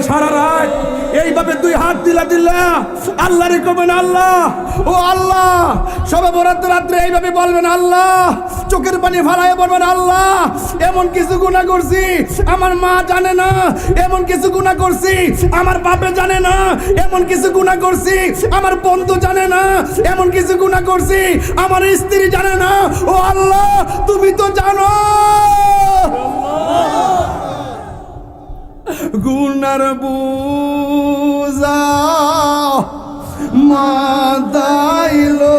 সারা রাত এইভাবে দুই হাত দিলা আল্লাহরে কবেন আল্লাহ, ও আল্লাহ, সবে বরাত রাত্রে এইভাবে বলবেন আল্লাহ, চোখের পানি ফালায় বলবেন আল্লাহ, এমন কিছু গুনাহ করছি আমার মা জানে না, এমন কিছু গুনাহ করছি আমার বাপে জানে না, এমন কিছু গুনাহ করছি আমার বন্ধু জানে না, এমন কিছু গুনাহ করছি আমার স্ত্রী জানে না, ও আল্লাহ তুমি তো জানো। গুনার বুঝা মাদাইলো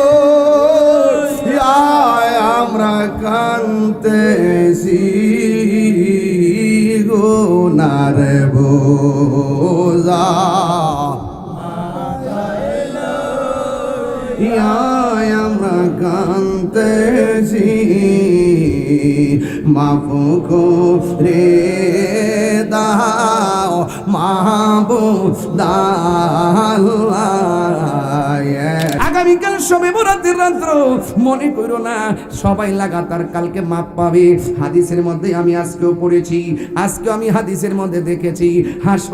আমরা কান্তেছি, গুনার বুঝা আমরা কান্তেছি, মাফ করে দাও মাহবুব আগামীকাল শবে বরাতের রাত্র মনে করো না সবাই লাগাতার কালকে মাপ পাবে। হাদিসের মধ্যে আমি আজকেও পড়েছি, আজকে আমি হাদিসের মধ্যে দেখেছি,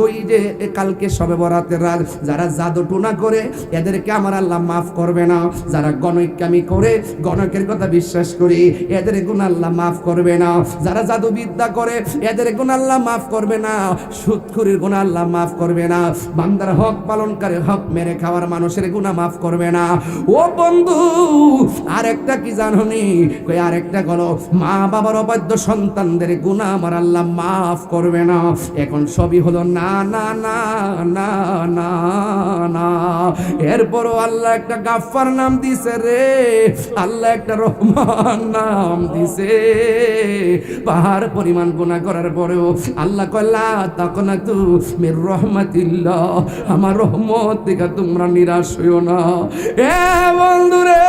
ওই যে কালকে শবে বরাতের রাত যারা জাদু টুনা করে এদেরকে আমার আল্লাহ মাফ করবে না, যারা গণিকামি করে গণকের কথা বিশ্বাস করে এদের গুনাহ আল্লাহ মাফ করবে না, যারা জাদু বিদ্যা করে এদের গুনাহ আল্লাহ মাফ করবে না, সুদখোরের গুনাহ আল্লাহ মাফ করবে না, বান্দার হক পালনকারী হক মেরে খাওয়ার মানুষের গুনাহ মাফ করবে না। ও বন্ধু আরেকটা কি জানোনি, কই আরেকটা হলো মা বাবার অবাধ্য সন্তানদের গুনাহ আমার আল্লাহ মাফ করবে না। এখন সবই হলো না না না না না না, এরপরও আল্লাহ একটা গাফফার নাম দিছে রে, আল্লাহ একটা রহমান নাম দিছে। পাহাড় পরিমাণ গুনাহ করার পরেও আল্লাহ কল্লা তাকনাতু মির রহমাতিল্লাহ, আমার রহমত থেকে তোমরা নিরাশ হইও না। এ বন্ধুরে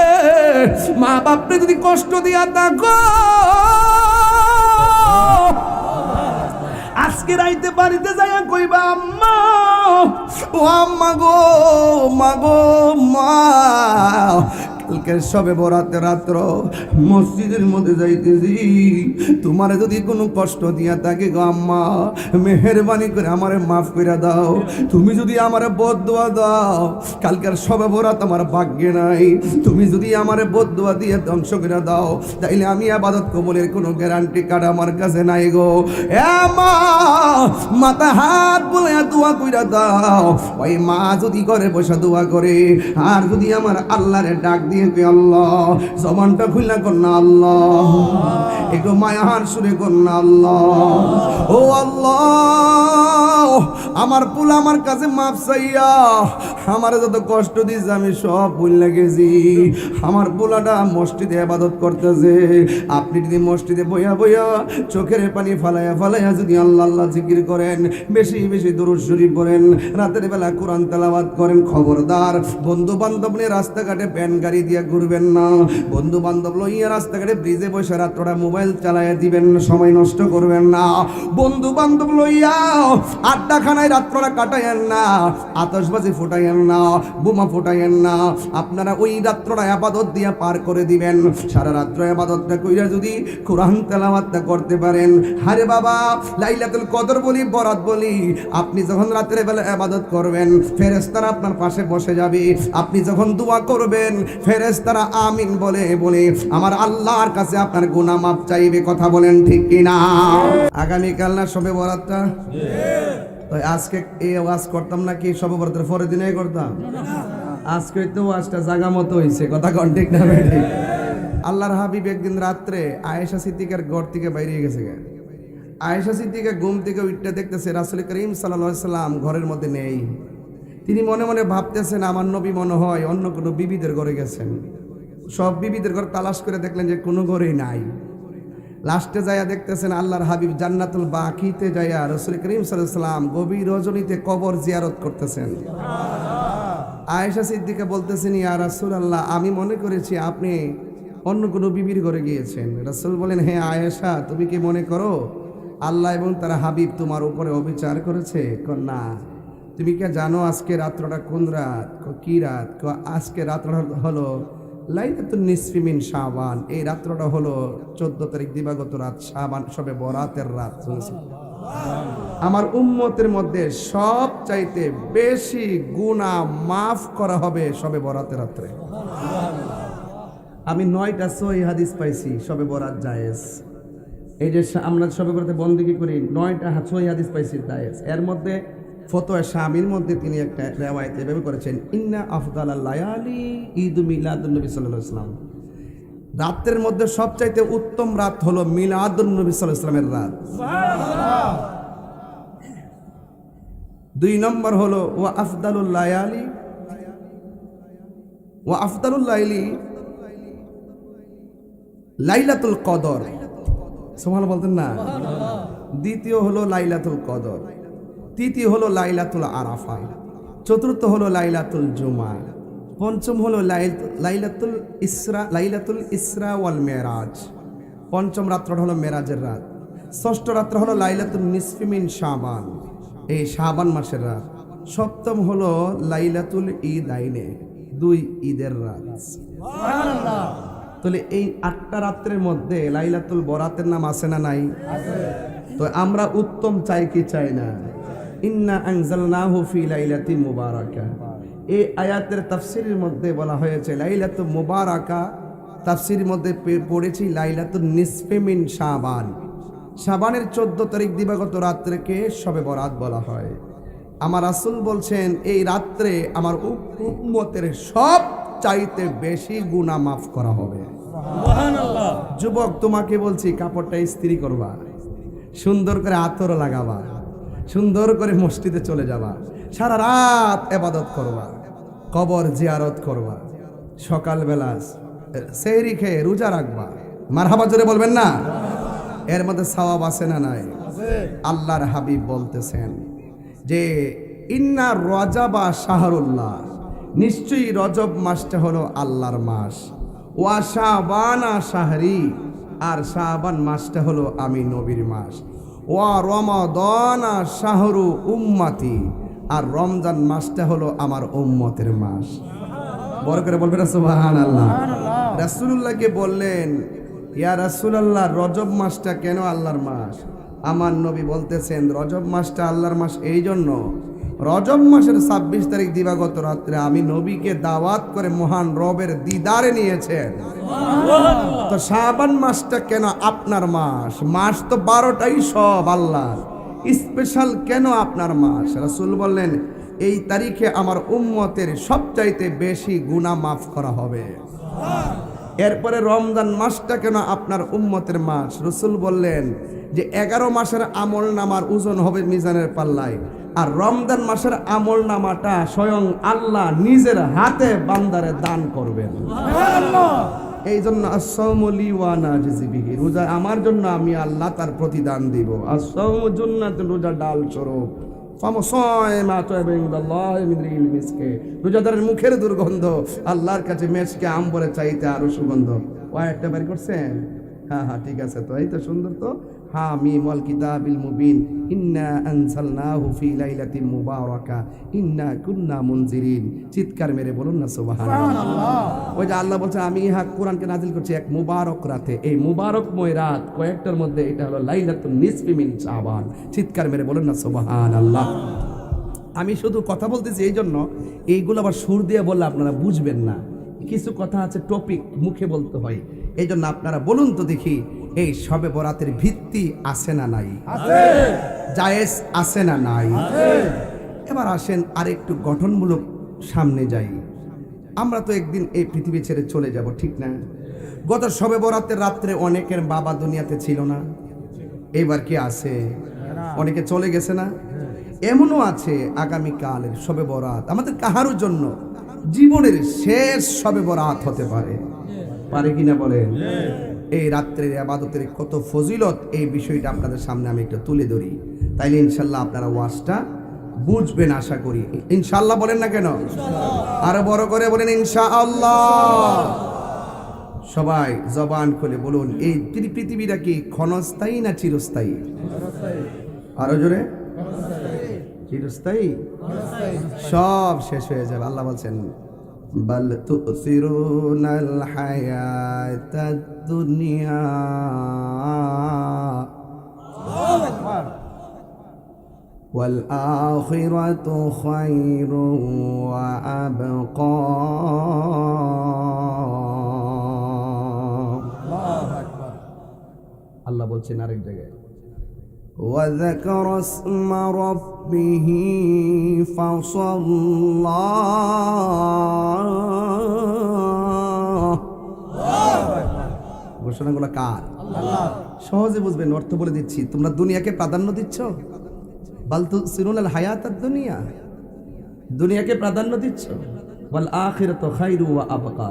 মা বাপরে যদি কষ্ট দিয়া থাকো আজকে রাইতে বাড়িতে যাইয়া কইবা আম্মা, ও আম্মা গো মা গো মা, কালকে সবে বরাতে রাত্র মসজিদের মধ্যে যাইতেছি, তোমারে যদি কোনো কষ্ট দিয়া থাকে গো আম্মা মেহেরবানি করে আমারে মাফ করে দাও, তুমি যদি আমারে বদদুয়া দাও কালকের সবে বরাত আমার ভাগ্যে নাই, তুমি যদি আমারে বদদুয়া দিয়ে ধ্বংস করে দাও তাইলে আমি ইবাদত কবুলের কোনো গ্যারান্টি কার্ড আমার কাছে নাই গো। এ মা মাথা হাত বলে দোয়া কইরা দাও, ওই মা যদি ঘরে বসে দোয়া করে আর যদি আমার আল্লাহরে ডাক দিয়ে আল্লাহ জবানটা খুলনা কর না আল্লাহ, একটু মায়ার সুরে কর না আল্লাহ, ও আল্লাহ আমার পুল আমার কাছে মাফ চাইয়া আমার যত কষ্ট দিয়েছে আমি সব ভুলে গেছি, আমার পোলাটা মসজিদে ইবাদত করতেছে, আপনি যদি মসজিদে বইয়া বইয়া চোখের পানি ফালাইয়া ফালাইয়া যদি আল্লাহ আল্লাহ জিকির করেন, বেশি বেশি দুরূদ শরীফ পড়েন, রাতের বেলা কোরআন তেলাওয়াত করেন, খবরদার বন্ধু বান্ধব নিয়ে রাস্তাঘাটে ভ্যান গাড়ি দিয়ে ঘুরবেন না, বন্ধু বান্ধব লইয়া রাস্তাঘাটে ব্রিজে বসে রাত্রটা মোবাইল চালাইয়া দিবেন না, সময় নষ্ট করবেন না, বন্ধু বান্ধব লইয়া আড্ডাখানায় রাত্রটা কাটাইয়েন না, আতশবাজি ফুটাইয়েন না, বোমা ফুটাইয়েন না, আপনারা ওই রাত্রটা ইবাদত দিয়ে পার করে দিবেন। সারা রাত্র ইবাদতটা কইরা যদি কোরআন তেলাওয়াতটা করতে পারেন, আরে বাবা লাইলাতুল কদর বলি বরাত বলি, আপনি যখন রাতের বেলা ইবাদত করবেন ফেরেশতারা আপনার পাশে বসে যাবে, আপনি যখন দোয়া করবেন ফেরেশতারা আমিন বলে বলে আমার আল্লাহর কাছে আপনার গুনাহ মাফ চাইবে। কথা বলেন ঠিক কিনা? আগামীকাল না শবে বরাতটা? তো আজকে এই ওয়াজ করতাম নাকি শবে বরাতের পরের দিনে করতাম? আজকে তো ওয়াজটা জায়গা মতো হইছে, কথা কোন ঠিক না বেঠি? আল্লাহর হাবিব একদিন রাত্রে আয়েশা সিদ্দিকার ঘর থেকে বাইরে গেছে। আয়েশা সিদ্দিকা ঘুম থেকে উঠতে দেখতেছে রাসূল করিম সাল্লাল্লাহু আলাইহি সাল্লাম ঘরের মধ্যে নেই। তিনি মনে মনে ভাবতেছেন আমার নবী মনে হয় অন্য কোনো বিবিদের ঘরে গেছেন। সব বিবিদের ঘর তালাশ করে দেখলেন যে কোনো ঘরেই নাই। লাস্টে যাইয়া দেখতেছেন আল্লাহর হাবিব জান্নাতুল বাকিতে যাইয়া রাসূল করিম সাল্লাল্লাহু আলাইহি সাল্লাম গভীর রজনীতে কবর জিয়ারত করতেছেন। আয়েশা সিদ্দিকা বলতেছেন ইয়া রাসূলুল্লাহ, আমি মনে করেছি আপনি অন্য কোনো বিবির ঘরে গিয়েছেন। রাসূল বলেন, হ্যাঁ আয়েশা, তুমি কি মনে করো আল্লাহ এবং তার হাবিব তোমার উপরে অবিচার করেছে? না। তুমি কি জানো আজকে রাত্রটা কোন রাত? কি রাত? আজকে রাত্রটা হলো লাইলাতুন নিসফি মিন শাবান। এই রাত্রটা হলো 14 তারিখ দিবাগত রাত, শাবান শবে বরাতের রাত। আমার উম্মতের মধ্যে সব চাইতে বেশি গুনাহ মাফ করা হবে শবে বরাতের রাত্রে। আমি 9টা সহিহ হাদিস পাইছি শবে বরাত জায়েজ। এই যে আমরা শবে বরাতে বন্দেগী করি, 9টা সহিহ হাদিস পাইছি জায়েজ। এর মধ্যে ফতোয়া শামির মধ্যে তিনি একটা রিওয়ায়াত এভাবে করেছেন, ইন্না আফদালাল লায়ালি ঈদ মিলাদুন নবী সাল্লাল্লাহু আলাইহি ওয়াসাল্লাম। রাতের মধ্যে সবচাইতে উত্তম রাত হলো মিলাদুন নবী সাল্লাল্লাহু আলাইহি ওয়াসাল্লামের রাত। সুবহানাল্লাহ। 2 নম্বর হলো ওয়া আফদালুল লায়ালি ওয়া আফদালুল লাইলি লাইলাতুল কদর। সুবহানাল্লাহ বলতেন না? দ্বিতীয় হলো লাইলাতুল কদর, তৃতীয় হলো লাইলাতুল আরাফা, চতুর্থ হলো লাইলাতুল জুমা, পঞ্চম হলো লাইলাতুল ইসরা ওয়াল মেরাজ। পঞ্চম রাত্রটা হলো মেরাজের রাত। ষষ্ঠ রাত্র হলো লাইলাতুল নিসফি মিন শাবান, এই শাবান মাসের রাত। সপ্তম হলো লাইলাতুল ঈদ আইনে, 2 ঈদের রাত। সুবহানাল্লাহ। তাহলে এই 8টা রাত্রের মধ্যে লাইলাতুল বরাতের নাম আছে না নাই? আছে। তো আমরা উত্তম চাই কি চাই না? ইন্না আনজালনাহু ফি লাইলাতিন মুবারাকা। এই আয়াতের তাফসীরের মধ্যে বলা হয়েছে লাইলাতুল মুবারাকা, তাফসীরের মধ্যে পড়েছি লাইলাতুন নিসফি মিন শাবান। শাবানের 14 তারিখ দিবাগত রাত্রেকে শবে বরাত বলা হয়। আমার রাসূল বলছেন এই রাত্রে আমার উম্মতের সব চাইতে বেশি গুনাহ মাফ করা হবে। সুবহানাল্লাহ। যুবক, তোমাকে বলছি কাপড়টা ইস্ত্রি করবা, সুন্দর করে আতর লাগাবা, সুন্দর করে মসজিদে চলে যাবা, সারা রাত ইবাদত করবা, কবর জিয়ারত করবা, সকালবেলা সেহরি খেয়ে রোজা রাখবা। মারহাবা জোরে বলবেন না? এর মধ্যে সওয়াব আছে না নাই? আল্লাহর হাবিব বলতেছেন যে ইন্না রজাবা শাহরুল্লাহ, নিশ্চয়ই রজব মাসটা হলো আল্লাহর মাস। ওয়া শাবানা শাহরি, আর শাবান মাসটা হলো আমি নবীর মাস। ওয়া রমাদানা শাহরু উম্মতি, আর রমজান মাসটা হলো আমার উম্মতের মাস। বড় করে বলবেন সুবহানাল্লাহ। রাসূলুল্লাহকে বললেন, ইয়া রাসূলুল্লাহ, রজব মাসটা কেন আল্লাহর মাস? আমার নবী বলতেছেন রজব মাসটা আল্লাহর মাস এই জন্য, রজব মাসের 26 তারিখ দিবাগত রাত্রে আমি নবীকে দাওয়াত করে মহান রবের দিদারে নিয়েছেন। তো শাবান মাসটা কেন আপনার মাস? মাস তো 12টাই সব আল্লাহর, স্পেশাল কেন আপনার মাস? রাসূল বললেন এই তারিখে আমার উম্মতের সবচাইতে বেশি গুনাহ মাফ করা হবে। এরপরে রমজান মাসটা কেন আপনার উম্মতের মাস? রাসূল বললেন যে 11 মাসের আমল নামার ওজন হবে মিজানের পাল্লায়, আর রমজান মাসের আমল নামাটা স্বয়ং আল্লাহ নিজের হাতে বান্দারে দান করবেন। এই জন্য আস-সাওমু লি ওয়া আনা আজজি বিহি, রোজা আমার জন্য, আমি আল্লাহ তার প্রতিদান দিব। আস-সাওমু জুন্নাতুন, রোজা ডাল স্বরূপ। রোজাদারের মুখের দুর্গন্ধ আল্লাহর কাছে মেশকে আম্বরে চাইতে আরো সুগন্ধ। একটা বের করছেন? হ্যাঁ ঠিক আছে, তো এই তো সুন্দর। তো হামিম ওয়াল কিতাবিল মুবিন, ইন্না আনজালনাহু ফি লাইলাতিন মুবারাকা ইন্না কুন্না মুনজিরিন। চিৎকার মেরে বলুন না সুবহানাল্লাহ। ওই যে আল্লাহ বলছে আমি কোরআনকে নাজিল করছি এক মুবারক রাতে। এই মুবারকময় রাত কয়েকটার মধ্যে এটা হলো লাইলাতুন নিসফি মিন শাবান। চিৎকার মেরে বলুন না সুবহানাল্লাহ। আমি শুধু কথা বলতেছি এই জন্য, এইগুলো আবার সুর দিয়ে বললে আপনারা বুঝবেন না। কিছু কথা আছে টপিক মুখে বলতে হয়, এই জন্য আপনারা বলুন তো দেখি এই শবে বরাতের ভিত্তি আছে না নাই? আছে। জায়েজ আছে না নাই? আছে। এবার আসেন আরেকটু গঠনমূলক সামনে যাই। আমরা তো একদিন এই পৃথিবী ছেড়ে চলে যাব, ঠিক না? গত শবে বরাতের রাত্রে অনেকের বাবা দুনিয়াতে ছিল না, এবার কি আছে? অনেকে চলে গেছে না? এমনও আছে আগামীকালের শবে বরাত আমাদের কাহারুর জন্য জীবনের শেষ শবে বরাত হতে পারে, পারে কিনা বলেন? এই রাত্রের ইবাদতের কত ফজিলত, এই বিষয়টা আপনাদের সামনে আমি একটু তুলে ধরি, তাইলে ইনশাল্লাহ আপনারা ওয়াজটা বুঝবেন আশা করি। ইনশাল্লাহ বলেন না কেন? আরো বড় করে বলেন ইনশাআল্লাহ। সবাই জবান খুলে বলুন, এই পৃথিবীটা কি ক্ষণস্থায়ী না চিরস্থায়ী? আরো জোরে, চিরস্থায়ী। সব শেষ হয়ে যাবে। আল্লাহ বলছেন বাল তুসিরুনাল হায়াতাদ দুনিয়া ওয়াল আখিরাতু খায়রু ওয়া আবকা। আল্লাহ বলছেন আরেক জায়গায় وذكر اسم ربه فصلى। ঘোষণাগুলো কার? আল্লাহ। সহজে বুঝবেন, অর্থ বলে দিচ্ছি। তোমরা দুনিয়াকে প্রাধান্য দিচ্ছ, বাল তুসিরুনাল হায়াতাদ দুনিয়া, দুনিয়াকে প্রাধান্য দিচ্ছ। ওয়াল আখিরাতু খায়রু ওয়া আবকা,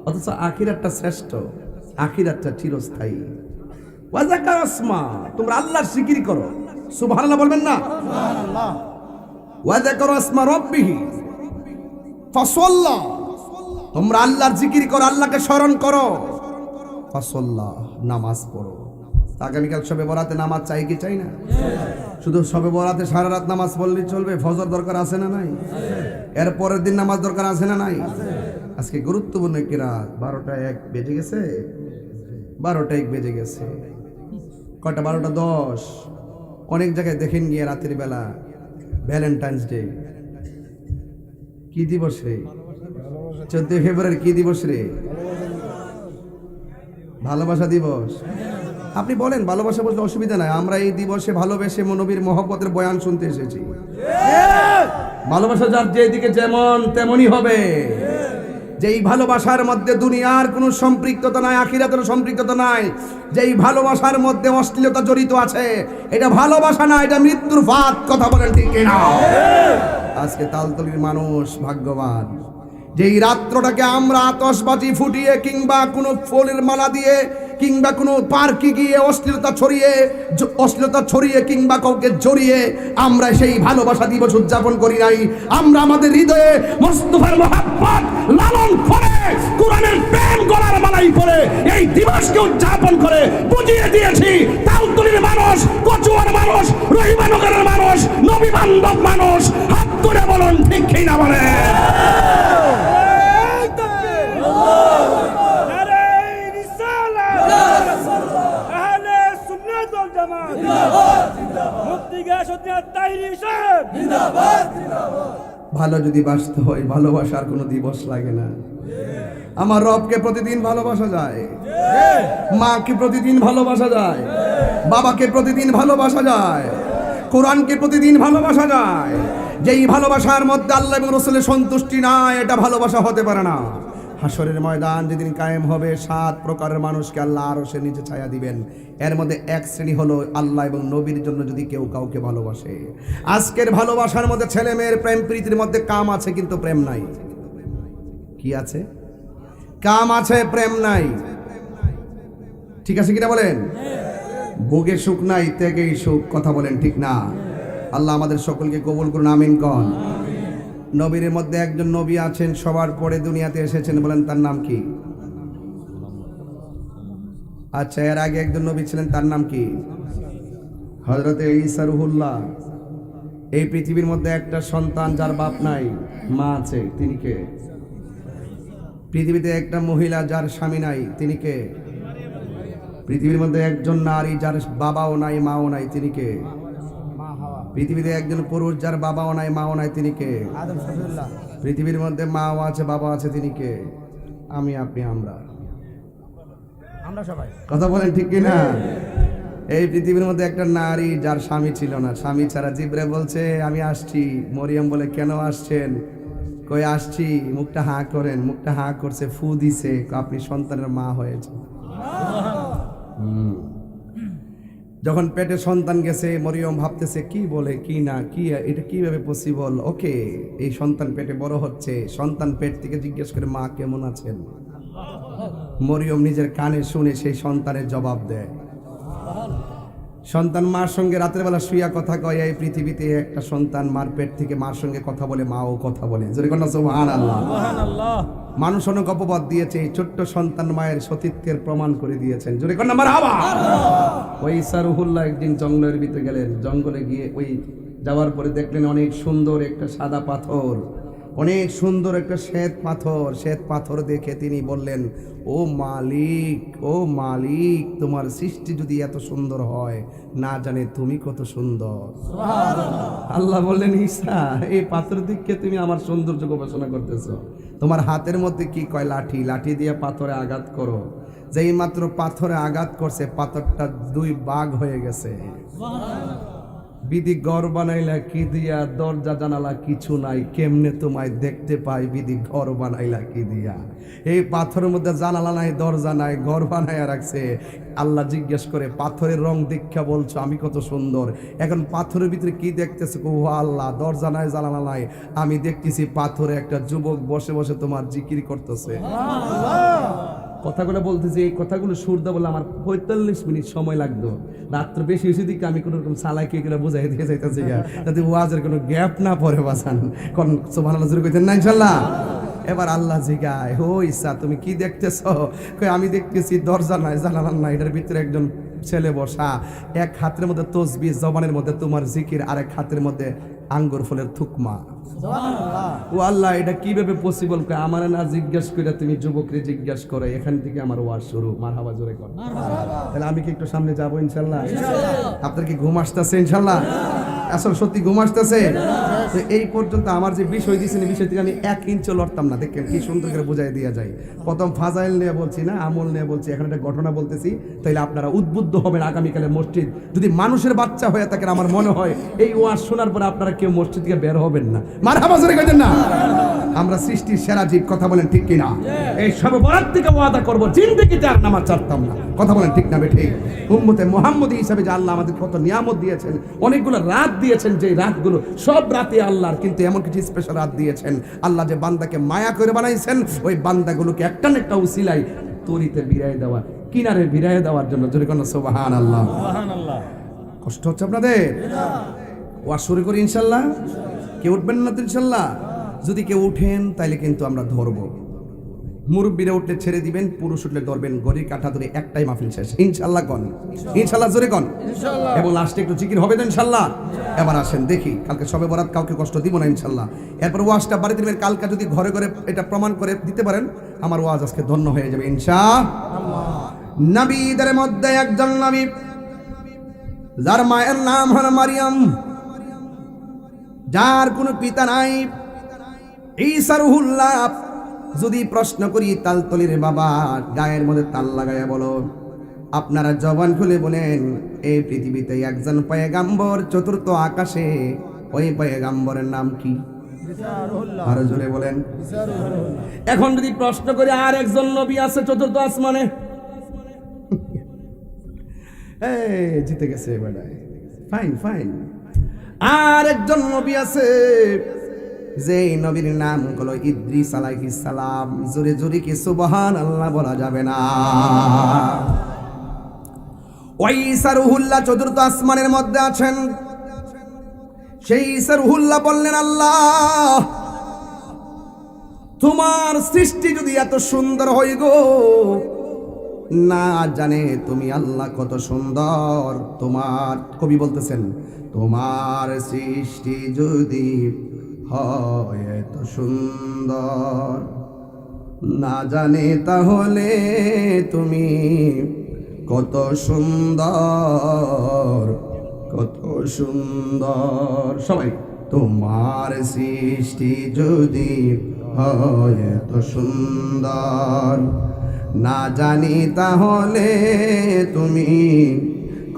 অথচ আখিরাতটা শ্রেষ্ঠ, আখিরাতটা চিরস্থায়ী। ওয়াজাকার আসমা, তোমরা আল্লাহর জিকির করো। সুবহানাল্লাহ বলবেন না? সুবহানাল্লাহ। ওয়াজাকার আসমা রাব্বিহি ফাসাল্লা, তোমরা আল্লাহর জিকির করো, আল্লাহকে স্মরণ করো। ফাসাল্লা, নামাজ পড়ো। আগামীকাল শবে বরাতে নামাজ চাই কি চাই না? শুধু শবে বরাতে সারা রাত নামাজ পড়লেই চলবে? ফজর দরকার আছে না নাই? এর পরের দিন নামাজ দরকার আছে না নাই? আজকে গুরুত্বপূর্ণ একটি রাত, 12টা 1 বেজে গেছে, 12টা 1 বেজে গেছে। কটা? 12টা 10। অনেক জায়গায় দেখেন গিয়ে রাতের বেলা ভ্যালেন্টাইন্স ডে। কি দিবস রে? 14 ফেব্রুয়ারি কি দিবস রে? ভালোবাসা দিবস। আপনি বলেন ভালোবাসা বলতে অসুবিধা নাই, আমরা এই দিবসে ভালোবেসে নবীর মহব্বতের বয়ান শুনতে এসেছি। ভালোবাসা যার যেদিকে যেমন তেমনই হবে। যেই ভালোবাসার মধ্যে দুনিয়ার কোনো সম্পৃক্ততা নাই, আখিরাতের সম্পৃক্ততা নাই, যেই ভালোবাসার মধ্যে অশ্লীলতা জড়িত আছে, এটা ভালোবাসা না, এটা মৃত্যুর ফাঁদ। কথা বলেন ঠিক কিনা? আজকে তালতলির মানুষ ভাগ্যবান, যেই রাত্রটাকে আমরা আতশবাজি ফুটিয়ে কিংবা কোনো ফুলের মালা দিয়ে কিংবা কোনো পার্কে গিয়ে অশ্লীলতা ছড়িয়ে কিংবা কাউকে জড়িয়ে আমরা সেই ভালোবাসা দিবস উদযাপন করি নাই। আমরা আমাদের হৃদয়ে মুস্তাফার মহব্বত লালন করে কোরআনের প্রেম গলার মালাই পরে এই দিবসকে উদযাপন করে বুঝিয়ে দিয়েছি তালতলির মানুষ, কচুয়ার মানুষ, রহিমানগরের মানুষ, নবী বান্ধব মানুষ। হাত তুলে বলুন ঠিক কি না বলে? ভালো যদি বাসতে হয়, ভালোবাসার কোনো দিবস লাগে না। আমার রবকে প্রতিদিন ভালোবাসা যায়, মাকে প্রতিদিন ভালোবাসা যায়, বাবাকে প্রতিদিন ভালোবাসা যায়, কোরআনকে প্রতিদিন ভালোবাসা যায়। যেই ভালোবাসার মধ্যে আল্লাহ এবং রাসূলের সন্তুষ্টি নাই, এটা ভালোবাসা হতে পারে না। হাসরের ময়দান যেদিন কায়েম হবে, 7 প্রকারের মানুষকে আল্লাহ আরশের নিচে ছায়া দিবেন। এর মধ্যে এক শ্রেণী হলো আল্লাহ এবং নবীর জন্য যদি কেউ কাউকে ভালোবাসে। আজকের ভালোবাসার মধ্যে ছেলে মেয়ের প্রেম প্রীতির মধ্যে কাম আছে কিন্তু প্রেম নাই। কি আছে? কাম আছে, প্রেম নাই। ঠিক আছে কিনা বলেন? ভোগে সুখ নাই, ত্যাগেই সুখ। কথা বলেন ঠিক না? আল্লাহ আমাদের সকলকে কবুল করুন, আমিন কন। নবীর মধ্যে একজন নবী আছেন, সবার পরে দুনিয়াতে এসেছেন, বলেন তার নাম কি? আচ্ছা, এর আগে একজন নবী ছিলেন, তার নাম কি? হযরতে ঈসা রুহুল্লাহ। এই পৃথিবীর মধ্যে একটা সন্তান যার বাপ নাই, মা আছে, তিনি কে? পৃথিবীতে একটা মহিলা যার স্বামী নাই, তিনি কে? পৃথিবীর মধ্যে একজন নারী যার বাবাও নাই, মাও নাই, তিনি কে? পৃথিবীতে একজন পুরুষ যার বাবাও নাই, মাও নাই, তিনি কে? পৃথিবীর মধ্যে মাও আছে, বাবা আছে, তিনি কে? আমি, আপনি, আমরা সবাই। কথা বলেন ঠিক কিনা? এই পৃথিবীর মধ্যে একটা নারী যার স্বামী ছিল না, স্বামী ছাড়া। জিবরাইল বলছে আমি আসছি। মরিয়ম বলে কেন আসছেন? কই আসছি, মুখটা হাঁ করেন। মুখটা হাঁ করছে, ফু দিছে, আপনি সন্তানের মা হয়েছে। যখন পেটে সন্তান গেছে, মরিয়ম ভাবতেছে কি বলে, কি না, কি এটা কিভাবে পসিবল? ওকে, এই সন্তান পেটে বড় হচ্ছে। সন্তান পেট থেকে জিজ্ঞেস করে মা কেমন আছেন? মরিয়ম নিজের কানে শুনে সেই সন্তানের জবাব দেয়। সন্তান মার সঙ্গে রাতের বেলা শুইয়া কথা কয়। এই পৃথিবীতে একটা সন্তান মার পেট থেকে মার সঙ্গে কথা বলে, মাও কথা বলে। জোরে কন্যা সুবহানাল্লাহ। মানুষ অনেক অপবাদ দিয়েছে, এই ছোট্ট সন্তান মায়ের সতীত্বের প্রমাণ করে দিয়েছেন। জোরে কন্যা মারহাবা। ওই ঈসা রুহুল্লাহ একদিন জঙ্গলের ভিতরে গেলেন। জঙ্গলে গিয়ে ওই যাওয়ার পরে দেখলেন অনেক সুন্দর একটা সাদা পাথর। অনেক সুন্দর একটা শ্বেত পাথর দেখে তিনি বললেন, ও মালিক, তোমার সৃষ্টি যদি এত সুন্দর হয়, না জানে তুমি কত সুন্দর। আল্লাহ বললেন, ঈসা, এই পাথর দিকে তুমি আমার সৌন্দর্য গবেষণা করতেছো। তোমার হাতের মধ্যে কি কয়? লাঠি দিয়ে পাথরে আঘাত করো। যেই মাত্র পাথরে আঘাত করছে, পাথরটা 2 ভাগ হয়ে গেছে। বিধি ঘর বানাইলা কি দিয়া? দরজা জানালা কিছু নাই, কেমনে তোমায় দেখতে পাই? বিধি ঘর বানাইলা কি দিয়া? এই পাথরের মধ্যে জানালা নাই, দরজা নাই, ঘর বানাইয়া রাখছে। আল্লাহ জিজ্ঞেস করে, পাথরের রং দীক্ষা বলছো আমি কত সুন্দর, এখন পাথরের ভিতরে কি দেখতেছো? ও আল্লাহ, দরজা নাই, জানালা নাই, আমি দেখতেছি পাথরে একটা যুবক বসে বসে তোমার জিকির করতেছে। কথাগুলো বলতেছি, এই কথাগুলো সুরদা বলে আমার 45 মিনিট সময় লাগতো। রাত্র বেশি হয়েছে দিকে আমি কোনো রকম সালাকি এগুলো বুঝাই দিয়ে যাইতেছি, যাতে ওয়াজের কোনো গ্যাপ না পড়ে বাঁচান। কোন সুবহানাল্লাহ জোরে কইতেন না ইনশাল্লাহ। এবার আল্লাহ জিগায়, ও ঈসা, তুমি কি দেখতেছ? কই, আমি দেখতেছি দরজা নাই, জানালা নাই, এটার ভিতরে একজন ছেলে বসা, এক হাতের মধ্যে তসবিহ, জবানের মধ্যে তোমার জিকির, আর এক হাতের মধ্যে আঙ্গুর ফলের থুকমা। ও আল্লাহ, এটা কিভাবে পসিবল? আমার না জিজ্ঞাসা করে তুমি যুবকরে জিজ্ঞাসা করে, এখান থেকে আমার ওয়াজ শুরু। মারহাবা জোরে কর। তাহলে আমি কি একটু সামনে যাবো ইনশাল্লাহ? আপনার কি ঘুম আসতেছে ইনশাল্লাহ? আসলে সত্যি ঘুম আসতেছে? তো এই পর্যন্ত আমার যে বিষয় দিয়েছেন, এই বিষয় থেকে আমি 1 ইঞ্চও লড়তাম না। দেখেন কি সুন্দর করে বুঝাই দেওয়া যায়। প্রথম ফাজাইল নিয়ে বলছি না, আমল নিয়ে বলছি, এখন একটা ঘটনা বলতেছি। তাইলে আপনারা উদ্বুদ্ধ হবেন আগামীকালের মসজিদ যদি মানুষের বাচ্চা হয়ে থাকেন। আমার মনে হয় এই ওয়াজ শোনার পরে আপনারা কেউ মসজিদ থেকে বের হবেন না। মারহাবা জোরে কইতেন না? আমরা সৃষ্টির সেরা জীব, কথা বলেন ঠিক কিনা? এই সব বরাত থেকে ওয়াদা করবো, জিন্দেগিতে আর নামাজ ছাড়তাম না। কথা বলেন ঠিক না বেঠিক? উম্মতে মুহাম্মদী হিসাবে যে আল্লাহ আমাদের কত নিয়ামত দিয়েছেন, অনেকগুলো রাত দিয়েছেন, যে রাতগুলো সব রাতে আল্লাহর, কিন্তু এমন কিছু স্পেশাল রাত দিয়েছেন। আল্লাহ যে বান্দাকে মায়া করে বানাইছেন, ওই বান্দাগুলোকে একটা না একটা উসিলায় তরিতে বিরায় দেওয়া, কিনারে বিরায় দেওয়ার জন্য। জোরে কোন সুবহানাল্লাহ। কষ্ট হচ্ছে আপনাদের? ওয়াজ শুরু করি ইনশাল্লাহ। কেউ উঠবেন না তো ইনশাল্লাহ? যদি কেউ উঠেন তাইলে কিন্তু আমরা ধরবো। মুরব্বীরা উঠলে ছেড়ে দিবেন, পুরুষ উঠলে ধরবেন। গড়ির কাঠা ধরে একটাই মাহফিল শেষ ইনশাল্লাহ। কন ইনশাল্লাহ, জোরে কন এবং লাস্টে একটু জিকির হবে তো ইনশাল্লাহ। এবার আসেন দেখি, কালকে সবে বরাত, কাউকে কষ্ট দিব না ইনশাল্লাহ। এরপর ওয়াজটা বাড়িতে দিবেন। কালকে যদি ঘরে ঘরে এটা প্রমাণ করে দিতে পারেন, আমার ওয়াজ আজকে ধন্য হয়ে যাবে ইনশাআল্লাহ। নবীদের মধ্যে একজন নবী, যার মায়ের নাম হলো মারিয়াম, যার কোনো পিতা নাই, ঈসা রুহুল্লাহ। যদি প্রশ্ন করি, তালতলির বাবা, গায়ের মধ্যে তাল লাগাইয়া বলো, আপনারা জবান খুলে বলেন, এই পৃথিবীতে একজন পয়গাম্বর চতুর্থ আকাশে, ওই পয়গাম্বরের নাম কি? আরো জোরে বলেন। এখন যদি প্রশ্ন করি, আর একজন নবী আছে চতুর্থ আসমানে, জিতে গেছে বেটায়, ফাইন ফাইন। আর একজন নবী আছে, যেই নবীর নাম হলো ইদ্রিস আলাইহিস সালাম। জোরে জোরে কি সুবহানাল্লাহ বলা যাবে না? ওই ঈসা রুহুল্লাহ চতুর্থ আসমানের মধ্যে আছেন। সেই ঈসা রুহুল্লাহ বললেন, আল্লাহ, তোমার সৃষ্টি যদি এত সুন্দর হয় গো, না জানে তুমি আল্লাহ কত সুন্দর। তোমার কবি বলতেছেন, তোমার সৃষ্টি যদি হয় এত সুন্দর, না জানে তাহলে তুমি কত সুন্দর, কত সুন্দর। সবাই, তোমার সৃষ্টি যদি হয় এত সুন্দর, না জানি তাহলে তুমি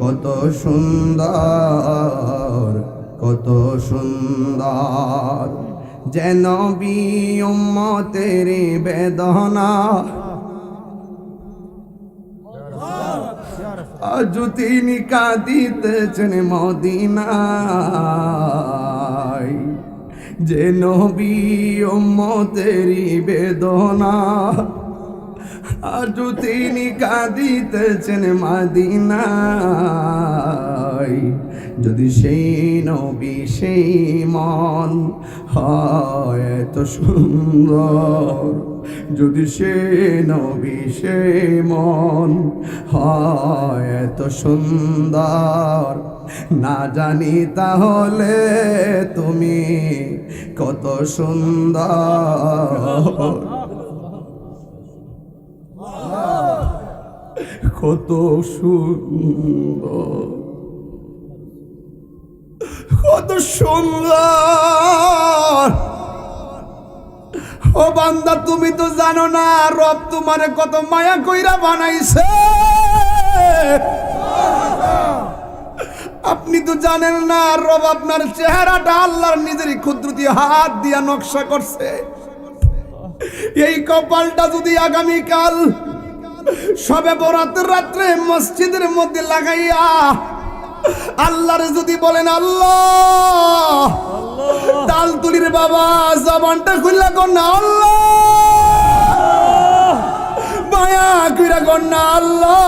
কত সুন্দর, কত সুন্দর। যেন উম্মতের বেদনা আজ তিনি কাঁদিতেছেন মদিনায়। যে নবী উম্মতের বেদনা আজ তিনি কাঁদিতেছেন মদিনায়। যদি সেই নবী সেই মন হয় এত সুন্দর, যদি সে নবী সে মন হয় এত সুন্দর, না জানি তাহলে তুমি কত সুন্দর, কত সুন্দর, কত সুন্দর। ও বান্দা, তুমি তো জানো না রব তোমারে কত মায়া কইরা বানাইছে। আপনি তো জানেন না রব আপনার চেহারাটা আল্লাহর নিজেরই ক্ষুদ্রতি হাত দিয়া নকশা করছে। এই কপালটা যদি আগামীকাল শবে বরাতের রাত্রে মসজিদের মধ্যে লাগাইয়া আল্লাহরে যদি বলেন আল্লাহ, তাল তুলির বাবা জবানটা খুললা কন্যা আল্লাহ, মায়া কইরা কন্যা আল্লাহ,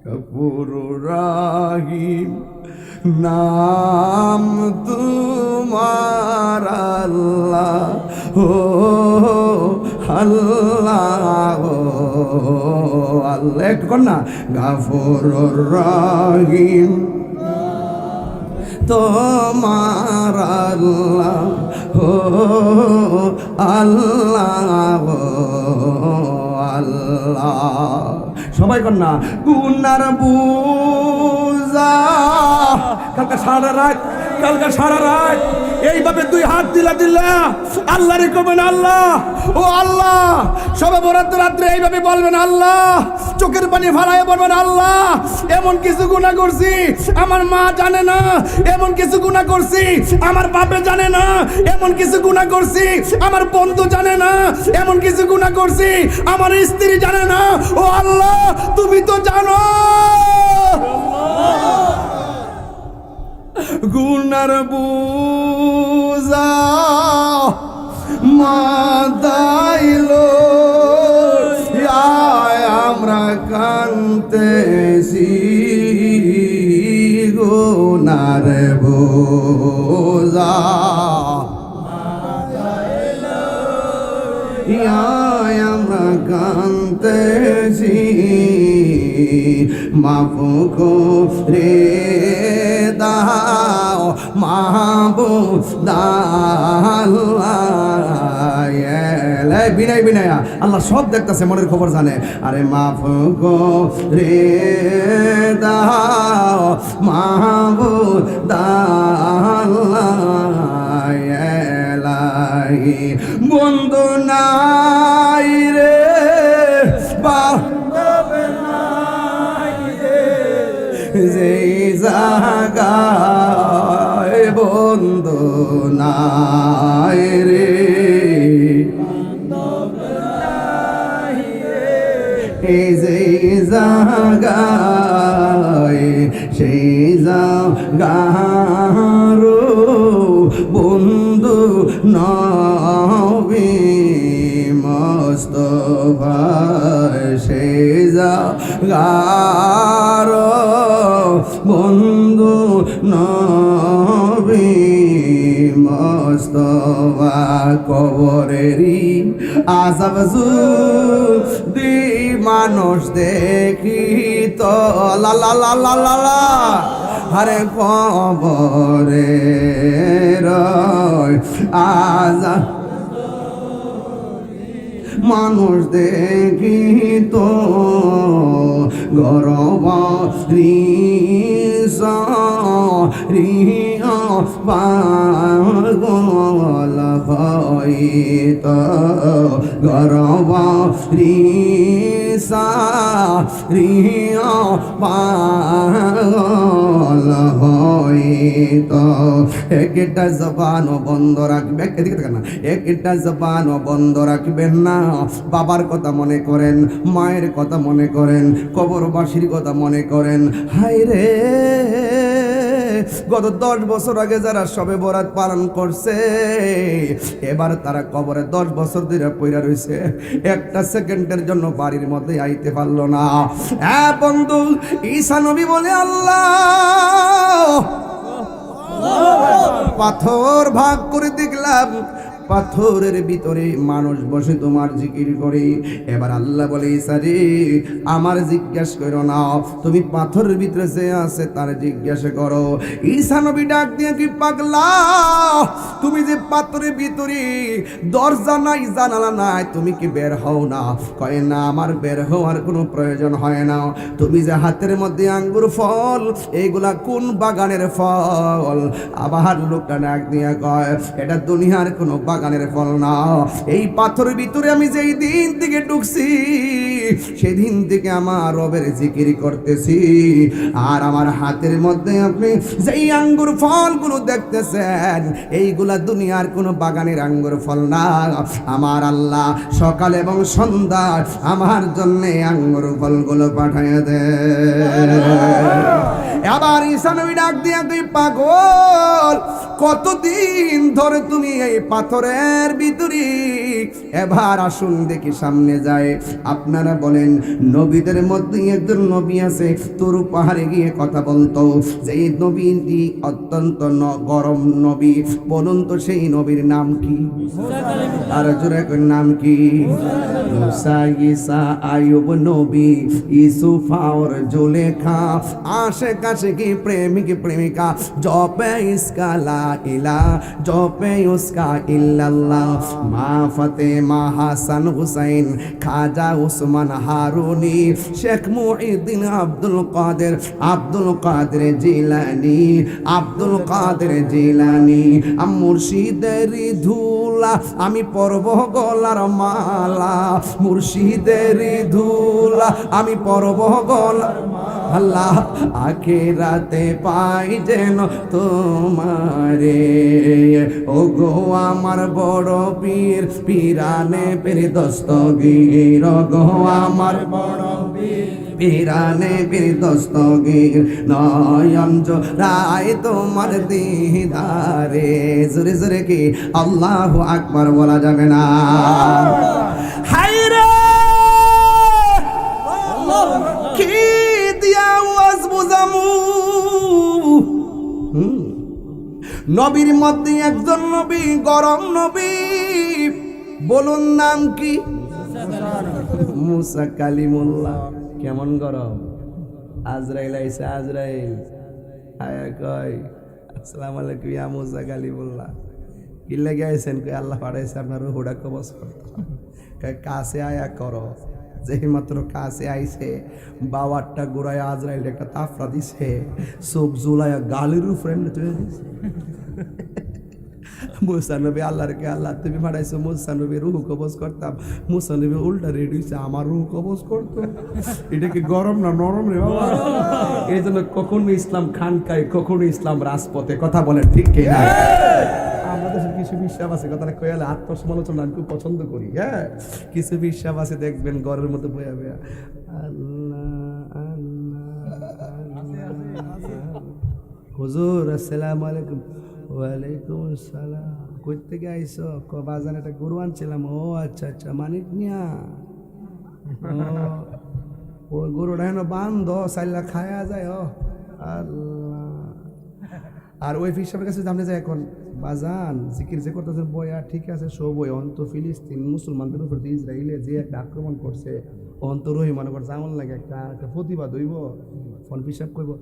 গফুর রাহিম নাম তোমার আল্লাহ, ও আল্লাহ, ও আল্লাহ। একটু কর না, গফুর রাহিম তোমার আল্লাহ, ও আল্লাহ, ও আল্লাহ। সবাই কর না, গুনার বুঝা। কালকে সারা রাত, কালকে সারা রাত এইভাবে দুই হাত দিলা আল্লাহরে কবেন আল্লাহ, ও আল্লাহ। সবে বরাত রাত্রে এইভাবে বলবেন আল্লাহ, চোখের পানি ফালায় বলবেন আল্লাহ, এমন কিছু গুনাহ করছি আমার মা জানে না, এমন কিছু গুনাহ করছি আমার বাপে জানে না, এমন কিছু গুনাহ করছি আমার বন্ধু জানে না, এমন কিছু গুনাহ করছি আমার স্ত্রী জানে না। ও আল্লাহ, তুমি তো জানো। গুনার বুঝা মাদাইলো আমরা কান্তেছি, গুনার বুঝা আমরা কান্তেছি, মাফ করে দাও মাহবুব আল্লাহ। বিনয় বিনয়া আল্লাহ সব দেখতেছে, মনের খবর জানে। আরে মাফ করে দাও মাহবুব আল্লাহ, বন্ধু নাই রে যেই জায়গায় বন্ধু নাই রে, এই যেই জায়গায় সেই জায়গার বন্ধু নবী মুস্তাফা, সেই জায়গার বন্ধু নবী মুস্তাফা। কবরেরই আযাব যদি মানুষ দেখি তো লা লা লা লা লা লা, আরে কবরের আযাব মানুষ দেখি তো গরব পাগল হইত, গরব পাগল হইত। একটা জবানও বন্ধ রাখবে, এদিকে দেখেন না, একটা জবানও বন্ধ রাখবেন না। বাবার কথা মনে করেন, মায়ের কথা মনে করেন, কবরবাসীর কথা মনে করেন। হায় রে, গত 10 বছর আগে যারা শবে বরাত পালন করছে, এবার তারা কবরে 10 বছর ধরে পইরা রইছে, একটা সেকেন্ডের জন্য বাড়ির মধ্যে আইতে পারলো না। হ্যাঁ বন্ধু, ঈসা নবী বলে আল্লাহ পাথর ভাগ করে দেখলাম পাথরের ভিতরে মানুষ বসে তোমার জিকির করে। এবার আল্লাহ বলে ঈসা রে আমার জিজ্ঞাসা করো না, তুমি পাথরের ভিতরে যে আছে তার জিজ্ঞাসা করো। ঈসা নবী ডাক দিয়ে কি পাগলা, তুমি যে পাথরের ভিতরে দরজা নাই জানালা নাই তুমি কি বের হও না? কয় না আমার বের হওয়ার কোনো প্রয়োজন হয় না। তুমি যে হাতের মধ্যে আঙ্গুর ফল এইগুলা কোন বাগানের ফল? আবার লোকটা ডাক দিয়ে কয় এটা দুনিয়ার কোনো বাগানের ফল না। এই পাথরের ভিতরে আমি যেই দিন থেকে ঢুকছি সেদিন থেকে আমার রবের জিকির করতেছি, আর আমার হাতের মধ্যে আপনি যেই আঙ্গুর ফলগুলো দেখতেছেন এইগুলা দুনিয়ার কোনো বাগানের আঙ্গুর ফল না। আমার আল্লাহ সকাল এবং সন্ধ্যা আমার জন্য আঙ্গুর ফলগুলো পাঠায় দেয়। আবার ঈসা নবী ডাক দিয়া তুই পাগল, কতদিন ধরে তুমি এই পাথরের ভিতরে? এবার আসুন দেখি সামনে যায়। আপনারা বলেন নবীদের মধ্যে একজন নবী আছে তোর পাহাড়ে গিয়ে কথা বলতো, যে এই নবীটি অত্যন্ত গরম নবী, বলুন তো সেই নবীর নাম কি? আর জোরে নাম কি? মুসা, ঈসা, আইয়ুব নবী, ইউসুফ আর জুলেখা, আশিক की प्रेमिक प्रेमिका, जपे इसका ला इला, जपे उसका इल्लल्लाह। माँ फतेमा हसन हुसैन, खाजा उस्मान हारूनी, शेख मुईद्दीन अब्दुल कादिर जिलानी, अब्दुल कादिर जिलानी। मुर्शिदेरी धूला आमी पड़ब गलार माला, मुर्शिदेरी धूला आमी पड़ब गलार আল্লাহ আখিরাতে পাই যেন তোমারে। ও গো আমার বড় পীর পীরানে পীর দস্তগীর, ও গো আমার বড় পীর পীরানে পীর দস্তগীর, নয়ন জোড়ায় তোমার দিদারে। জোরে জোরে কি আল্লাহু আকবার বলা যাবে না? হায়রে কি নবীর মধ্যে একজন নবী গরম নবী, বলুন নাম কি? মুসা কালিমুল্লাহ। কেমন গরম? আজরাইল আইসা, আজরাইল আয়া কয় আসসালামু আলাইকুম ইয়া মুসা কালিমুল্লাহ। কি লাগে আইছেন? কই আল্লাহ পাঠাইছে আপনার রুহটা কবজ করতে। কয় কাছে আয়া করো। যেই মাত্র কাছে আইছে বাবারটা গোড়ায় আজরাইল একটা তাফরা দিছে, চোখ জুলাইয়া গালির উপরে তুলে দিছে। মুসা নবী আল্লাহর কে আল্লাহ তুমি পাঠাইছো মুসা নবী রুহ কবজ করতাম, মুসা নবী উল্টা রেডি হইছে আমার রুহ কবজ করতো। এটা কি গরম না নরম রে বাবা? এই জন্য কখনো ইসলাম খানকায়, কখনো ইসলাম রাজপথে। কথা বলেন ঠিক কি না? আমাদের কিছু বিশ্বাস আছে, কথাটা কয়ালে আত্মসমালোচনা আমি খুব পছন্দ করি। হ্যাঁ, কিছু বিশ্বাস আছে দেখবেন ঘরের মধ্যে বয়া বয়া হুজুর আসসালামু আলাইকুম। ওয়ালাইকুম আসসালাম। কই থেকে আইছো? বাজান একটা গরু আনছিলাম। ও আচ্ছা আচ্ছা, মানিক মিয়া ওই গরুটা হেন বান্ধ চাইলা খায়া যায়। ও আল্লাহ। আর ওই ফিসাবের কাছে জানতে যায় এখন বাজান জিকির যে করতেছেন বয়া ঠিক আছে সব ওই অন্ত ফিলিস্তিন মুসলমানদের উপর ইসরায়েলে যে একটা আক্রমণ করছে অন্তরই মনে করছে আমল লাগে একটা প্রতিবাদ হইব। ফোন ফিসাব করবো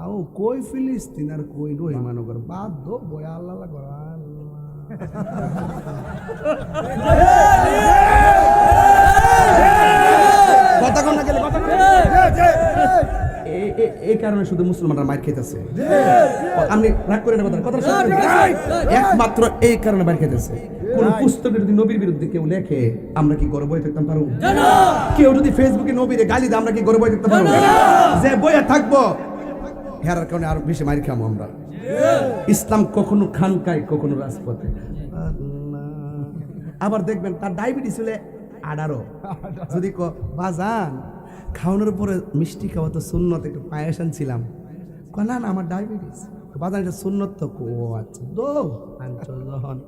আও কই ফিলিস্তিন আর কই রই মনে কর বাদ দো বয়া আল্লাহ কর। কথা কম না গেলে কথা এই কারণে শুধু মুসলমানরা মার খেতেছে। আপনি রাগ করে কথা একমাত্র এই কারণে মার খেতেছে। কোন পুস্তকে যদি নবীর বিরুদ্ধে কেউ লেখে আমরা কি গর্ব হয়ে থাকতাম পারবো? কেউ যদি ফেসবুকে নবীরে গালি দেয় আমরা কি গর্ব হয়ে থাকতে পারবো? যে বইয়া থাকবো হেরার কারণে আরো বেশি মার খাবো আমরা। ইসলাম কখনো খানকায় কখনো রাজপথে। আবার দেখবেন তার ডায়াবেটিস হলে 18 যদি বাজান খাওয়ানোর পরে মিষ্টি খাওয়া তো সুন্নত, একটু পায়েস আনছিলাম। না না আমার ডায়াবেটিস। বাজান এটা সুন্নত তো। ও আচ্ছা দো আনছো যখন